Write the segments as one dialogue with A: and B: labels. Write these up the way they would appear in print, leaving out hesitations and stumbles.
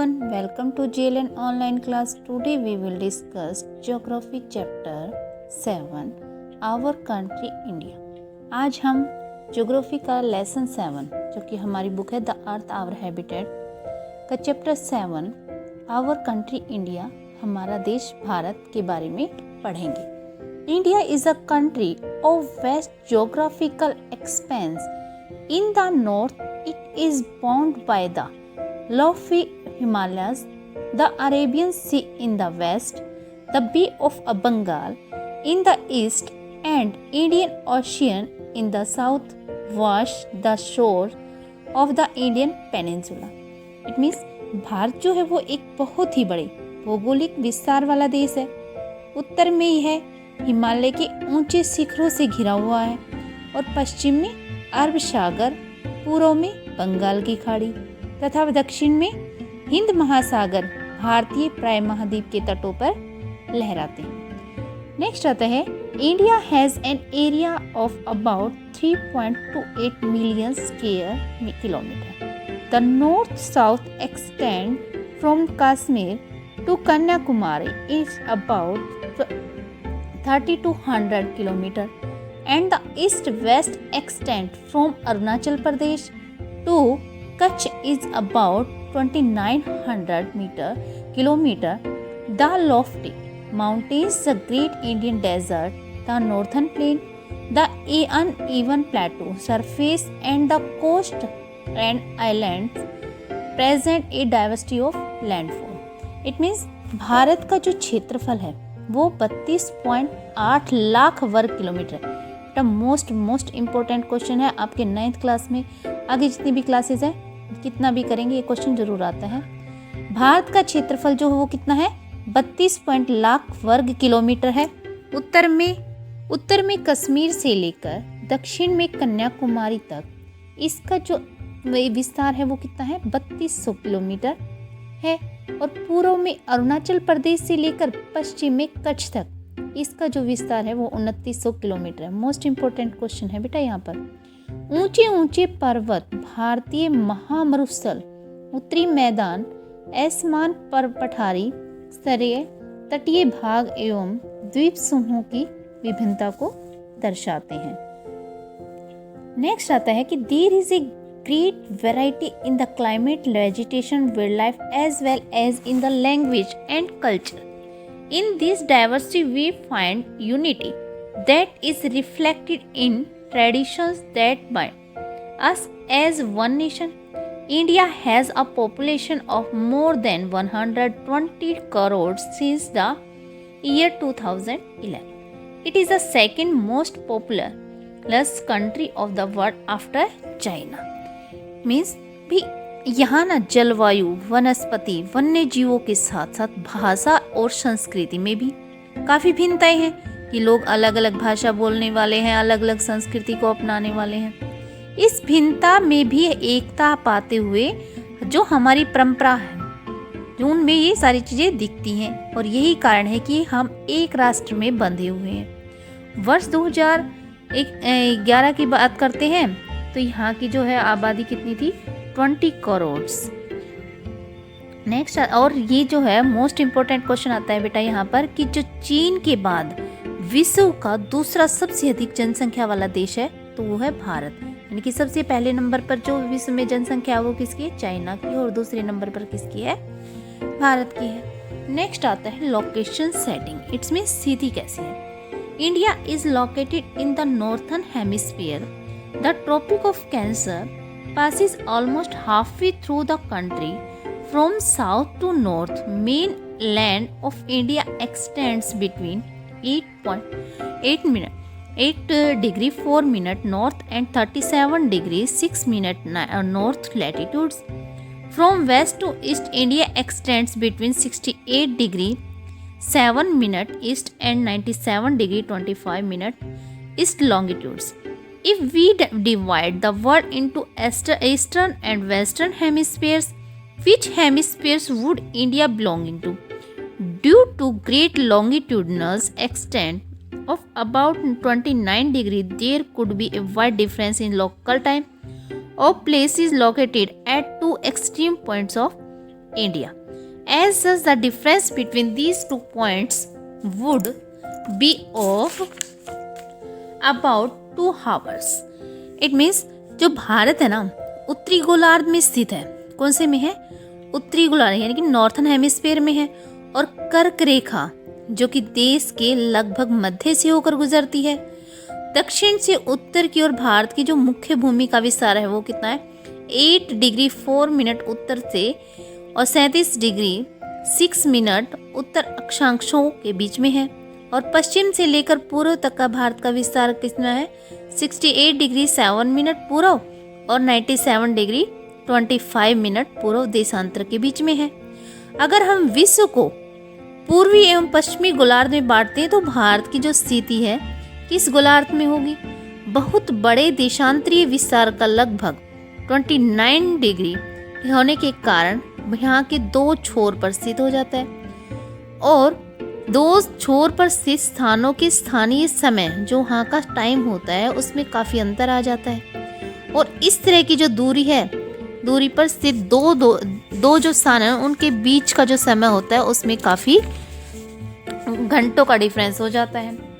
A: everyone, welcome to JLN online class. Today we will discuss Geography chapter 7 Our Country India. आज हम geography का lesson 7 जो कि हमारी बुक है द अर्थ आवर हैबिटेट का चैप्टर 7 आवर कंट्री इंडिया हमारा देश भारत के बारे में पढ़ेंगे. India is a country of vast geographical expanse. In the north, it is bound by the lofty Himalayas, the Arabian Sea in the west, the Bay of Bengal in the east, and Indian Ocean in the south wash the shore of the Indian Peninsula. It means Bharat जो है वो एक बहुत ही बड़े भौगोलिक विस्तार वाला देश है. उत्तर में ही है हिमालय के ऊंचे शिखरों से घिरा हुआ है और पश्चिम में अरब सागर, पूर्व में बंगाल की खाड़ी तथा दक्षिण में हिंद महासागर भारतीय प्राय महाद्वीप के तटों पर लहराते हैं. नेक्स्ट आता है India has an area of about 3.28 million square kilometre. The north south extend from Kashmir to Kanyakumari is about 3200 kilometers. And the east-west extent from Arunachal Pradesh to Kutch is about 2900 kilometers. The lofty mountains, the Great Indian Desert, the Northern Plain, the uneven plateau surface, and the coast and islands present a diversity of landfall. It means Bharat का जो क्षेत्रफल है वो 32.8 लाख वर्ग kilometre है. Most important question है आपके 9th class में. आगे जितनी भी क्लासेस हैं कितना भी करेंगे ये क्वेश्चन जरूर आता है. भारत का क्षेत्रफल जो है वो कितना है 32 लाख वर्ग किलोमीटर है. उत्तर में कश्मीर से लेकर दक्षिण में कन्याकुमारी तक इसका जो विस्तार है वो कितना है 3200 किलोमीटर है. और पूर्व में अरुणाचल प्रदेश से लेकर पश्चिम में कच्छ तक इसका जो विस्तार है वो 2900 किलोमीटर है. मोस्ट इम्पोर्टेंट क्वेश्चन है बेटा यहाँ पर. ऊंचे ऊंचे पर्वत, भारतीय महामरुस्थल, उत्तरी मैदान, असमान पठारी, स्तरीय तटीय भाग एवं द्वीप समूहों की विभिन्नता को दर्शाते हैं. नेक्स्ट आता है कि there is a great variety in the climate, vegetation, wildlife as well as in the language and culture. In this diversity we find unity that is reflected in traditions that bind us as one nation. India has a population of more than 120 crores since the year 2011. It is the second most populous country of the world after China. Means भी यहाँ ना जलवायु, वनस्पति, वन्य जीवों के साथ साथ भाषा और संस्कृति में भी काफ़ी भिन्नताएं हैं कि लोग अलग अलग भाषा बोलने वाले हैं, अलग अलग संस्कृति को अपनाने वाले हैं. इस भिन्नता में भी एकता पाते हुए जो हमारी परंपरा है जो उनमें ये सारी चीज़ें दिखती हैं और यही कारण है कि हम एक राष्ट्र में बंधे हुए हैं. वर्ष 2011 की बात करते हैं तो यहाँ की जो है आबादी कितनी थी 20 करोड़. नेक्स्ट और ये जो है मोस्ट इम्पोर्टेंट क्वेश्चन आता है बेटा यहाँ पर कि जो चीन के बाद विश्व का दूसरा सबसे अधिक जनसंख्या वाला देश है तो वो है भारत. यानी कि सबसे पहले नंबर पर जो विश्व में जनसंख्या है वो किसकी है चाइना की और दूसरे नंबर पर किसकी है भारत की है. नेक्स्ट आता है लोकेशन सेटिंग. इट्स मीन स्थिति कैसी है. India is located in the northern hemisphere. The Tropic of Cancer passes almost halfway through the country. From south to north, mainland of India extends between 8 degree 4 minute north and 37 degree 6 minute north latitudes. From west to east, India extends between 68 degree 7 minute east and 97 degree 25 minute east longitudes. If we divide the world into eastern and western hemispheres, which hemispheres would India belonging to? Due to great longitudinal extent of about 29 degrees, there could be a wide difference in local time of places located at two extreme points of India. As such, the difference between these 2 points would be of about 2 hours. It means जो भारत है ना उत्तरी गोलार्ध में स्थित है. कौन से में है? उत्तरी गोलार्ध यानी कि नॉर्थन हेमिस्फीयर में है. और कर्क रेखा जो कि देश के लगभग मध्य से होकर गुजरती है. दक्षिण से उत्तर की ओर भारत की जो मुख्य भूमि का विस्तार है वो कितना है? 8 डिग्री 4 मिनट उत्तर से और 37 डिग्री 6 मिनट उत्तर अक्षांशों के बीच में है. और पश्चिम से लेकर पूर्व तक का भारत का विस्तार कितना है? 68 डिग्री 7 मिनट पूर्व और 97 डिग्री 25 मिनट पूर्व देशांतर के बीच में है. अगर हम विश्व को पूर्वी एवं पश्चिमी गोलार्ध में बांटते हैं तो भारत की जो स्थिति है किस गोलार्ध में होगी? बहुत बड़े देशांतरीय विस्तार का लगभग 29 डिग्री होने के कारण यहाँ के 2 छोर पर स्थित हो जाता है. और 2 छोर पर स्थित स्थानों के स्थानीय समय जो वहाँ का टाइम होता है उसमें काफ़ी अंतर आ जाता है. और इस तरह की जो दूरी पर स्थित दो जो स्थान हैं उनके बीच का जो समय होता है उसमें काफ़ी घंटों का डिफरेंस हो जाता है.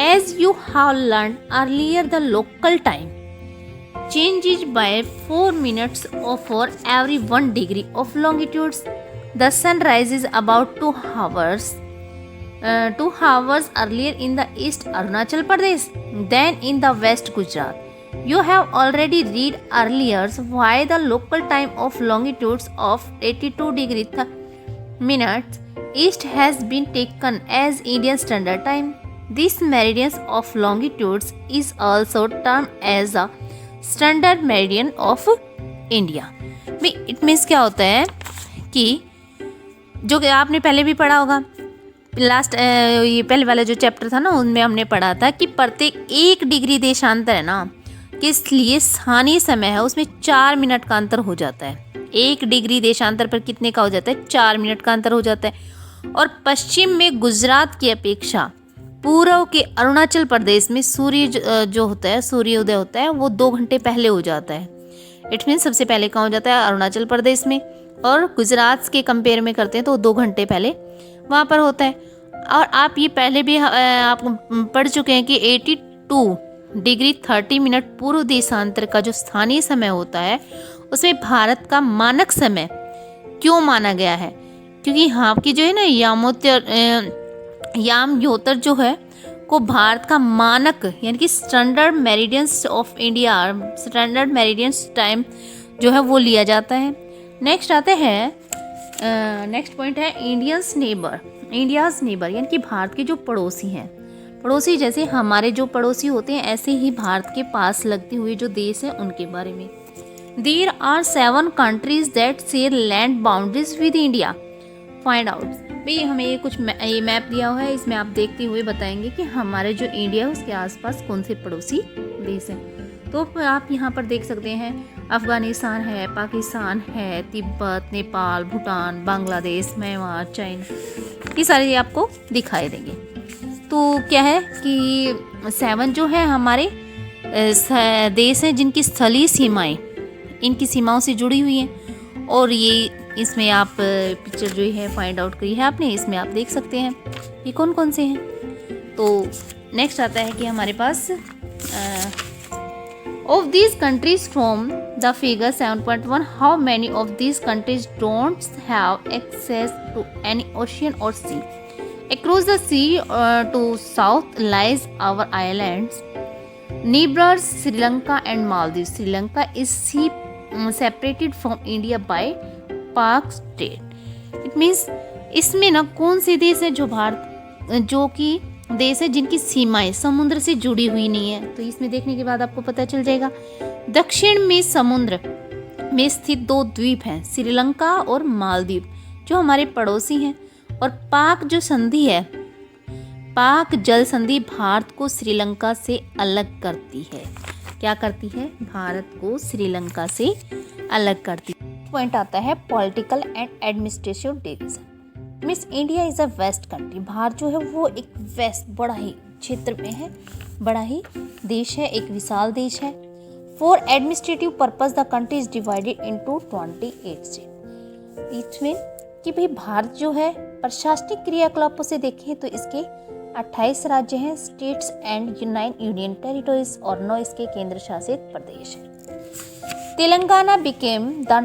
A: As you have learned earlier, the local time changes by 4 minutes for every 1 degree of longitude. The sun rises about 2 hours earlier in the east Arunachal Pradesh than in the west Gujarat. You have already read earlier why the local time of longitudes of 82 degree minutes east has been taken as Indian Standard Time. This meridian of longitudes is also termed as a standard meridian of India. It means क्या होता है कि जो कि आपने पहले भी पढ़ा होगा ये पहले वाला जो चैप्टर था ना उनमें हमने पढ़ा था कि प्रत्येक 1 डिग्री देशांतर है ना किस लिए स्थानीय समय है उसमें 4 मिनट का अंतर हो जाता है. 1 डिग्री देशांतर पर कितने का हो जाता है? 4 मिनट का अंतर हो जाता है. और पश्चिम में गुजरात की अपेक्षा पूर्व के अरुणाचल प्रदेश में सूर्य जो होता है सूर्योदय होता है वो 2 घंटे पहले हो जाता है. इट मीन सबसे पहले कहाँ हो जाता है? अरुणाचल प्रदेश में. और गुजरात के कंपेयर में करते हैं तो 2 घंटे पहले वहाँ पर होता है. और आप ये पहले भी आप पढ़ चुके हैं कि 82 डिग्री 30 मिनट पूर्व देशांतर का जो स्थानीय समय होता है उसमें भारत का मानक समय क्यों माना गया है? क्योंकि यहाँ की जो है ना यामयोतर जो है को भारत का मानक यानी कि standard meridians of India standard meridians time जो है वो लिया जाता है. नेक्स्ट आते हैं नेक्स्ट पॉइंट है इंडियाज़ नेबर यानी कि भारत के जो पड़ोसी हैं. पड़ोसी जैसे हमारे जो पड़ोसी होते हैं ऐसे ही भारत के पास लगते हुए जो देश हैं उनके बारे में. There are 7 countries that share land boundaries with India. Find out. भाई हमें ये कुछ ये मैप दिया हुआ है इसमें आप देखते हुए बताएंगे कि हमारे जो इंडिया है उसके आसपास कौन से पड़ोसी देश हैं. तो आप यहाँ पर देख सकते हैं अफ़गानिस्तान है, पाकिस्तान है, तिब्बत, नेपाल, भूटान, बांग्लादेश, म्यांमार, चाइना, ये सारे ये आपको दिखाई देंगे. तो क्या है कि 7 जो है हमारे देश हैं जिनकी स्थलीय सीमाएं इनकी सीमाओं से जुड़ी हुई हैं. और ये इसमें आप पिक्चर जो है फाइंड आउट करी है आपने, इसमें आप देख सकते हैं ये कौन कौन से हैं. तो नेक्स्ट आता है कि हमारे पास of these countries from the figure 7.1 how many of these countries don't have access to any ocean or sea. Across the sea to south lies our islands neighbors Sri Lanka and Maldives. Sri Lanka is separated from India by Pak Strait. It means इसमें ना कौन से देश है जो कि देश है जिनकी सीमाएं समुद्र से जुड़ी हुई नहीं है. तो इसमें देखने के बाद आपको पता चल जाएगा. दक्षिण में समुद्र में स्थित 2 द्वीप हैं श्रीलंका और मालदीव जो हमारे पड़ोसी हैं. और पाक जो संधि है पाक जल संधि भारत को श्रीलंका से अलग करती है. क्या करती है? भारत को श्रीलंका से अलग करती है. पॉइंट आता है political and administrative division. Means India is a vast country. Bharat जो है वो एक वेस्ट बड़ा ही क्षेत्र में है, बड़ा ही देश है, एक विशाल देश है. For administrative purpose the country is divided into 28 state. इसमें कि भाई भारत जो है प्रशासनिक क्रियाकलापों से देखें तो इसके 28 राज्य हैं, स्टेट्स एंड 9 यूनियन टेरिटोरीज और 9 इसके केंद्र शासित प्रदेश हैं। Telangana became the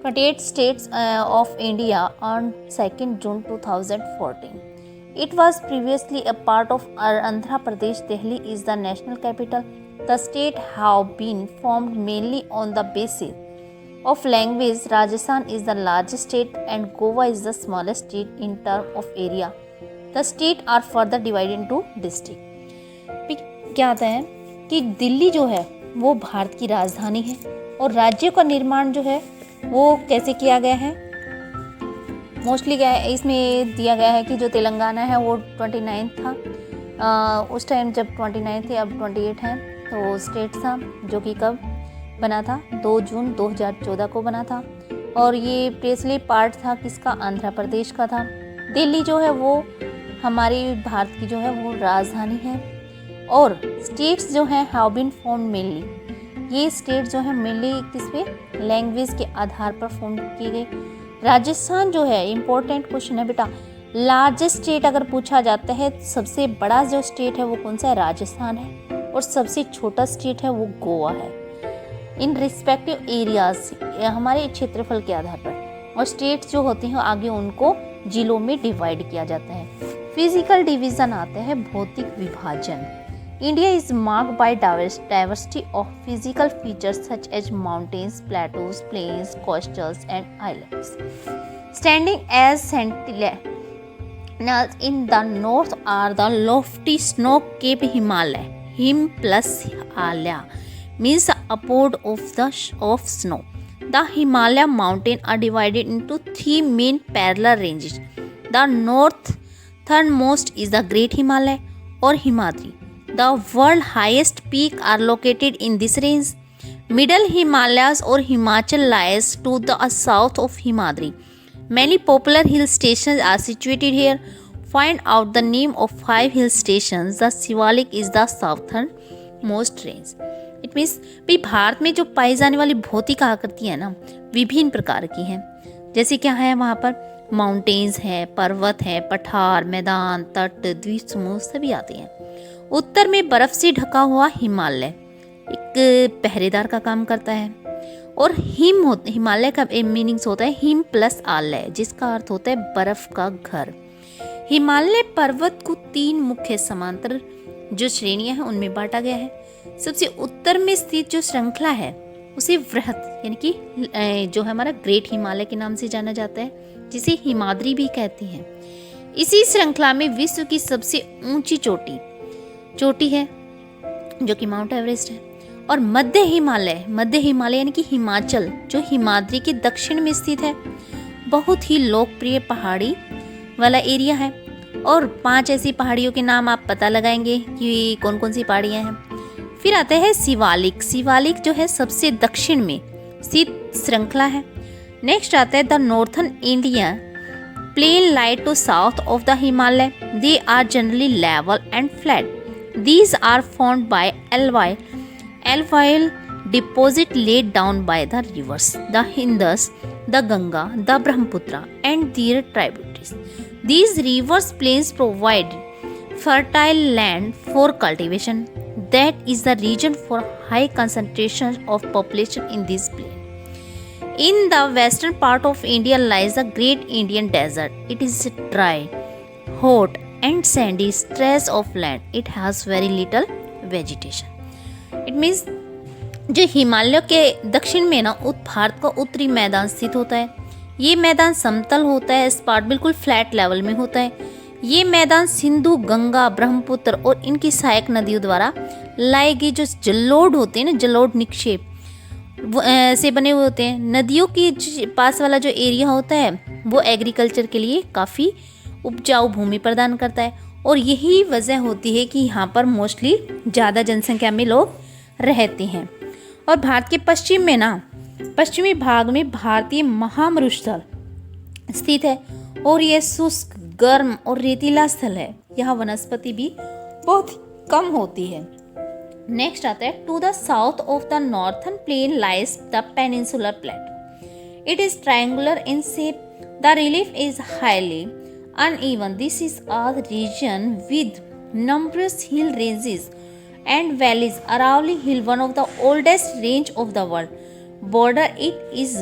A: 28 states of India on 2nd June 2014. It was previously a part of Andhra Pradesh. Delhi is the national capital. The state have been formed mainly on the basis of language. Rajasthan is the largest state and Goa is the smallest state in terms of area. The states are further divided into districts. क्या आता है कि दिल्ली जो है वो भारत की राजधानी है और राज्य का निर्माण जो है वो कैसे किया गया है, मोस्टली क्या है इसमें दिया गया है कि जो तेलंगाना है वो 29 था, उस टाइम जब 29 थे, अब 28 हैं, तो स्टेट था जो कि कब बना था 2 जून 2014 को बना था और ये प्रेसली पार्ट था किसका, आंध्र प्रदेश का था। दिल्ली जो है वो हमारी भारत की जो है वो राजधानी है और स्टेट्स जो हैं हैव बीन फॉर्म मेनली, ये स्टेट जो है मेनली किस पे, लैंग्वेज के आधार पर फॉर्म की गई। राजस्थान जो है इम्पोर्टेंट क्वेश्चन है बेटा, लार्जेस्ट स्टेट अगर पूछा जाता है सबसे बड़ा जो स्टेट है वो कौन सा है, राजस्थान है और सबसे छोटा स्टेट है वो गोवा है इन रिस्पेक्टिव एरियाज, हमारे क्षेत्रफल के आधार पर। और स्टेट जो होती हैं आगे उनको जिलों में डिवाइड किया जाता है। फिजिकल डिवीजन आता है भौतिक विभाजन। India is marked by diversity of physical features such as mountains, plateaus, plains, coastals, and islands. Standing as sentinels in the north are the lofty snow-capped Himalaya. Him plus Himalaya means the abode of snow. The Himalaya mountains are divided into 3 main parallel ranges. The northernmost is the Great Himalaya or Himadri. The world's highest peaks are located in this range. Middle Himalayas or Himachal lies to the south of Himadri. Many popular hill stations are situated here. Find out the name of 5 hill stations. The Shivalik is the southernmost range. It means भी भारत में जो पाई जाने वाली भौतिक आकृति है ना विभिन्न प्रकार की हैं। जैसे क्या है वहाँ पर माउंटेन्स है, पर्वत है, पठार, मैदान, तट, द्वीप समूह सभी आते हैं। उत्तर में बर्फ से ढका हुआ हिमालय एक पहरेदार का काम करता है और हिमालय का मीनिंग्स होता है हिम प्लस आलय, जिसका अर्थ होता है बर्फ का घर। हिमालय पर्वत को 3 मुख्य समांतर जो श्रेणियां हैं उनमें बांटा गया है। सबसे उत्तर में स्थित जो श्रृंखला है उसे वृहत यानी कि जो हमारा ग्रेट हिमालय के नाम से जाना जाता है, जिसे हिमाद्री भी कहते हैं। इसी श्रृंखला में विश्व की सबसे ऊंची चोटी है जो कि माउंट एवरेस्ट है। और मध्य हिमालय यानी कि हिमाचल जो हिमाद्री के दक्षिण में स्थित है, बहुत ही लोकप्रिय पहाड़ी वाला एरिया है। और 5 ऐसी पहाड़ियों के नाम आप पता लगाएंगे कि कौन कौन सी पहाड़ियाँ हैं। फिर आता है शिवालिक जो है सबसे दक्षिण में स्थित श्रृंखला है। नेक्स्ट आता है the northern India plain lie to south of the Himalaya. They are generally level and flat. These are formed by alluvial deposit laid down by the rivers, the Indus, the Ganga, the Brahmaputra, and their tributaries. These rivers plains provide fertile land for cultivation. That is the region for high concentration of population in this plain. In the western part of India lies the Great Indian Desert. It is dry, hot, and sandy stretch of land. It has very little vegetation. It means जो हिमालय के दक्षिण में ना भारत का उत्तरी मैदान स्थित होता है। ये मैदान समतल होता है, स्पाट बिल्कुल फ्लैट लेवल में होता है। ये मैदान सिंधु, गंगा, ब्रह्मपुत्र और इनकी सहायक नदियों द्वारा लाए गए जो जलोढ़ होते हैं ना, जलोढ़ निक्षेप से बने हुए होते हैं। नदियों के पास वाला जो एरिया होता है वो एग्रीकल्चर के लिए काफ़ी उपजाऊ भूमि प्रदान करता है और यही वजह होती है कि यहाँ पर मोस्टली ज़्यादा जनसंख्या में लोग रहते हैं। और भारत के पश्चिमी भाग में भारतीय महामरुस्थल स्थित है और यह शुष्क, गर्म और रेतीला स्थल है। यहाँ वनस्पति भी बहुत कम होती है। नेक्स्ट आता है to the south of the northern plain lies the peninsular plateau. It is triangular in shape. The relief is highly uneven. This is a region with numerous hill ranges and valleys. Aravalli Hill, one of the oldest range of the world, border it is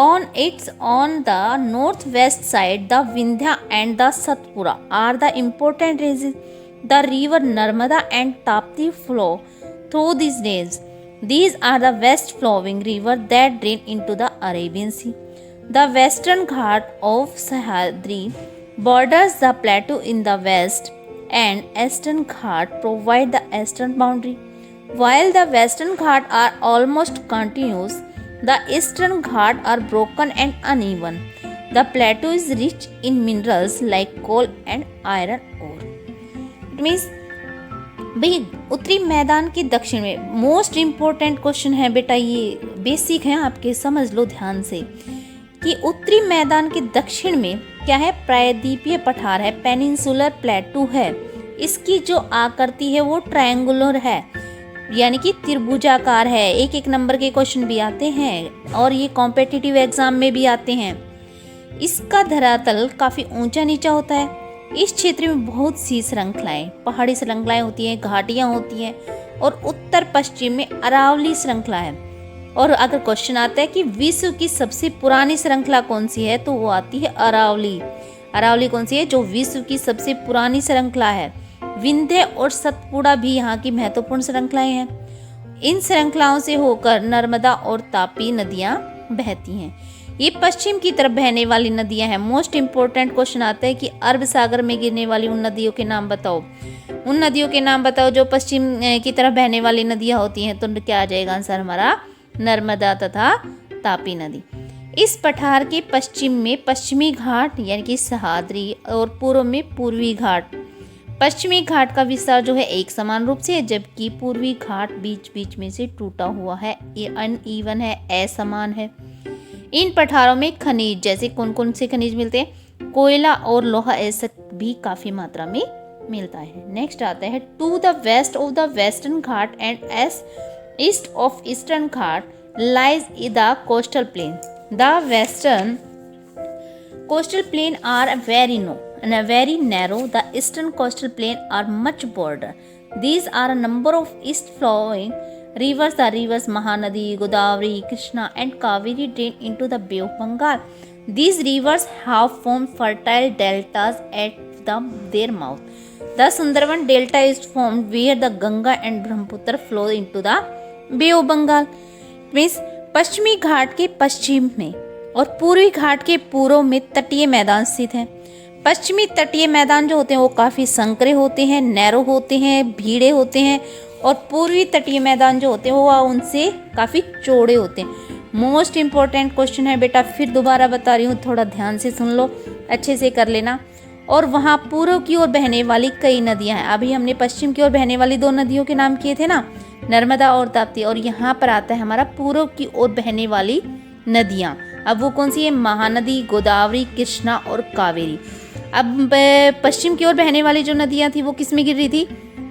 A: on the northwest side. The Vindhya and the Satpura are the important ranges. The river Narmada and Tapti flow through these ranges. These are the west flowing river that drain into the Arabian Sea. The western Ghat of Sahyadri borders the plateau in the west, and Eastern Ghat provide the eastern boundary. While the Western Ghat are almost continuous, the Eastern Ghat are broken and uneven. The plateau is rich in minerals like coal and iron ore. It means भाई उत्तरी मैदान के दक्षिण में most important question है बेटा, ये basic है आपके, समझ लो ध्यान से कि उत्तरी मैदान के दक्षिण में क्या है, प्रायद्वीपीय पठार है, पेनिनसुलर प्लेटू है. इसकी जो आकृति है वो ट्रायंगुलर है, यानी कि त्रिभुजाकार है. एक एक नंबर के क्वेश्चन भी आते हैं और ये कॉम्पिटिटिव एग्जाम में भी आते हैं. इसका धरातल काफ़ी ऊंचा नीचा होता है. इस क्षेत्र में बहुत सी श्रृंखलाएं, पहाड़ी श्रृंखलाएं होती हैं, घाटियां होती हैं, और उत्तर पश्चिम में अरावली श्रृंखला है. और अगर क्वेश्चन आता है कि विश्व की सबसे पुरानी श्रृंखला कौन सी है, तो वो आती है अरावली. अरावली कौन सी है, जो विश्व की सबसे पुरानी श्रृंखला है. विंध्य और सतपुड़ा भी यहाँ की महत्वपूर्ण श्रृंखलाएं हैं. इन श्रृंखलाओं से होकर नर्मदा और तापी नदियाँ बहती हैं. ये पश्चिम की तरफ बहने वाली नदियाँ हैं. मोस्ट इम्पोर्टेंट क्वेश्चन आता है कि अरब सागर में गिरने वाली उन नदियों के नाम बताओ. उन नदियों के नाम बताओ जो पश्चिम की तरफ बहने वाली नदियाँ होती हैं. तो क्या आ जाएगा आंसर हमारा, नर्मदा तथा तापी नदी. इस पठार के पश्चिम में पश्चिमी घाट यानी कि सह्याद्री और पूर्व में पूर्वी घाट. पश्चिमी घाट का विस्तार जो है एक समान रूप से है, जबकि पूर्वी घाट बीच बीच में से टूटा हुआ है, ये अनइवन है, असमान है. इन पठारों में खनिज, जैसे कौन कौन से खनिज मिलते हैं, कोयला और लोहा ऐसा भी काफ़ी मात्रा में मिलता है. नेक्स्ट आता है to the west of the western Ghat and as east of eastern Ghat lies the coastal plain. The western coastal plain are very narrow. The eastern coastal plain are much broader. These are a number of east flowing rivers. The rivers Mahanadi, Godavari, Krishna and Kaveri drain into the Bay of Bengal. These rivers have formed fertile deltas at their mouth. The Sundarban delta is formed where the Ganga and Brahmaputra flow into the bay of Bengal. Means पश्चिमी घाट के पश्चिम में और पूर्वी घाट के पूर्व में तटीय मैदान स्थित हैं. पश्चिमी तटीय मैदान जो होते हैं वो काफ़ी संकरे होते हैं, नैरो होते हैं, भीड़े होते हैं, और पूर्वी तटीय मैदान जो होते हैं वो उनसे काफ़ी चौड़े होते हैं. मोस्ट इम्पॉर्टेंट क्वेश्चन है बेटा, फिर दोबारा बता रही हूँ, थोड़ा ध्यान से सुन लो, अच्छे से कर लेना. और वहाँ पूर्व की ओर बहने वाली कई नदियाँ हैं. अभी हमने पश्चिम की ओर बहने वाली दो नदियों के नाम किए थे ना, नर्मदा और ताप्ती, और यहाँ पर आता है हमारा पूर्व की ओर बहने वाली नदियाँ. अब वो कौन सी है, महानदी, गोदावरी, कृष्णा और कावेरी. अब पश्चिम की ओर बहने वाली जो नदियाँ थी वो किस में गिर रही थी,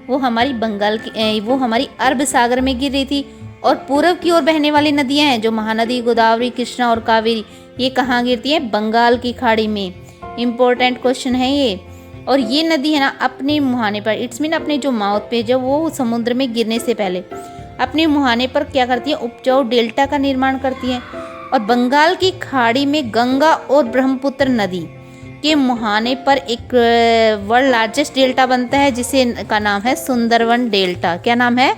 A: वो हमारी बंगाल की, वो हमारी अरब सागर में गिर रही थी. और पूर्व की ओर बहने वाली नदियाँ हैं जो महानदी, गोदावरी, कृष्णा और कावेरी, ये कहाँ गिरती है, बंगाल की खाड़ी में. इम्पोर्टेंट क्वेश्चन है ये. और ये नदी है ना अपने मुहाने पर, इट्स मीन अपने जो माउथ पे, जब वो समुद्र में गिरने से पहले अपने मुहाने पर क्या करती है, उपजाऊ डेल्टा का निर्माण करती है. और बंगाल की खाड़ी में गंगा और ब्रह्मपुत्र नदी के मुहाने पर एक वर्ल्ड लार्जेस्ट डेल्टा बनता है जिसे का नाम है सुंदरवन डेल्टा. क्या नाम है,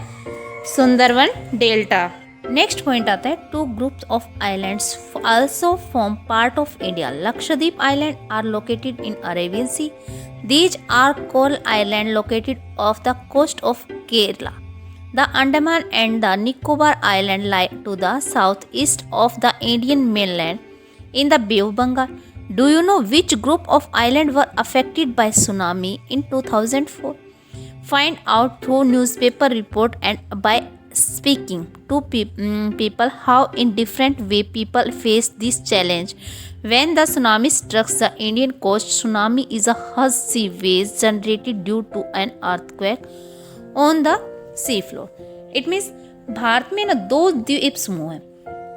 A: सुंदरवन डेल्टा. नेक्स्ट पॉइंट आता है two groups of islands also form part of India. Lakshadweep island are located in Arabian sea. These are coral islands located off the coast of Kerala. The Andaman and the Nicobar Islands lie to the southeast of the Indian mainland in the Bay of Bengal. Do you know which group of islands were affected by tsunami in 2004? Find out through newspaper report and by speaking to people how in different way people face this challenge. When the tsunami struck the Indian coast, tsunami is a huge sea wave generated due to an earthquake on the sea floor. It means Bharat में ना 2 द्वीप समूह हैं।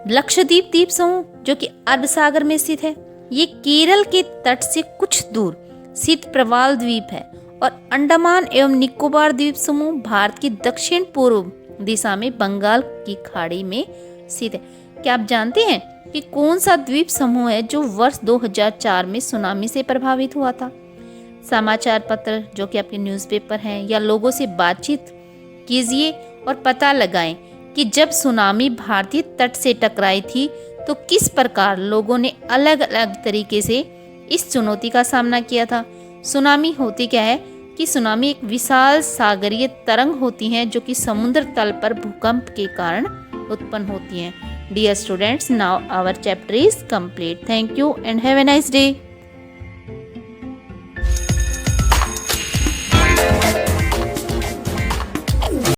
A: लक्षद्वीप द्वीप समूह जो कि अरब सागर में स्थित है, ये केरल के तट से कुछ दूर शीत प्रवाल द्वीप है। और अंडमान एवं निकोबार द्वीप समूह भारत की दक्षिण पूर्व दिशा में बंगाल की खाड़ी में स्थित है। क्या आप जानते हैं कि कौन सा द्वीप समूह है जो वर्ष 2004 में सुनामी से प्रभावित हुआ था? समाचार पत्र जो कि आपके न्यूज़पेपर हैं या लोगों से बातचीत कीजिए और पता लगाएं कि जब सुनामी भारतीय तट से टकराई थी तो किस प्रकार लोगों ने अलग अलग तरीके से इस चुनौती का सामना किया था। सुनामी होती क्या है कि सुनामी एक विशाल सागरीय तरंग होती हैं जो कि समुद्र तल पर भूकंप के कारण उत्पन्न होती हैं। Dear students, now our chapter is complete. Thank you and have a nice day.